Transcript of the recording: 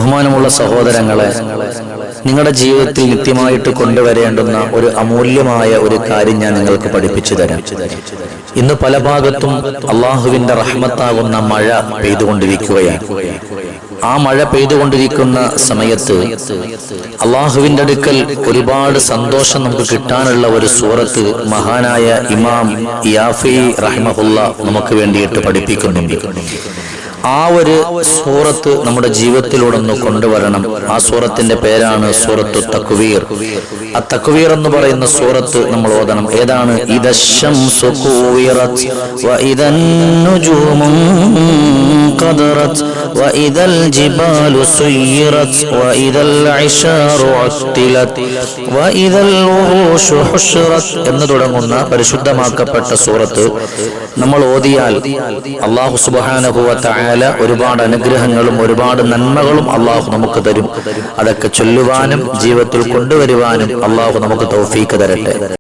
ബഹുമാനമുള്ള സഹോദരങ്ങളെ, നിങ്ങളുടെ ജീവിതത്തിൽ നിത്യമായിട്ട് കൊണ്ടുവരേണ്ടുന്ന ഒരു അമൂല്യമായ ഒരു കാര്യം ഞാൻ നിങ്ങൾക്ക് പഠിപ്പിച്ചു തരാം. ഇന്ന് പല ഭാഗത്തും അള്ളാഹുവിന്റെ റഹ്മത്താകുന്ന മഴ പെയ്തുകൊണ്ടിരിക്കുകയാണ്. ആ മഴ പെയ്തുകൊണ്ടിരിക്കുന്ന സമയത്ത് അള്ളാഹുവിന്റെ അടുക്കൽ ഒരുപാട് സന്തോഷം നമുക്ക് കിട്ടാനുള്ള ഒരു സൂറത്ത് മഹാനായ ഇമാം യാഫി റഹിമഹുല്ല നമുക്ക് വേണ്ടിയിട്ട് പഠിപ്പിക്കുന്നുണ്ട്. ആ ഒരു സൂറത്ത് നമ്മുടെ ജീവിതത്തിലൂടെ ഒന്ന് കൊണ്ടുവരണം. ആ സൂറത്തിന്റെ പേരാണ് സൂറത്തു തക്വീർ. ആ തക്വീർ എന്ന് പറയുന്ന സൂറത്ത് നമ്മൾ ഓതണം. ഏതാണ്? ഇദശ്ശംസു കുവിറത് വഇദൻ നുജൂമു ഖദറത് വഇദൽ ജിബാലു സുയ്യിറത് വഇദൽ ഇശാറു ഉത്തിലത് വഇദൽ വുഹൂഷു ഹുശ്റത് എന്ന് തുടങ്ങുന്ന പരിശുദ്ധമാക്കപ്പെട്ട സൂറത്ത് നമ്മൾ ഓതിയാൽ അല്ലാഹു സുബ്ഹാനഹു വ തആല ഒരുപാട് അനുഗ്രഹങ്ങളും ഒരുപാട് നന്മകളും അള്ളാഹു നമുക്ക് തരും. അതൊക്കെ ചൊല്ലുവാനും ജീവിതത്തിൽ കൊണ്ടുവരുവാനും അള്ളാഹു നമുക്ക് തൗഫീക്ക് തരട്ടെ.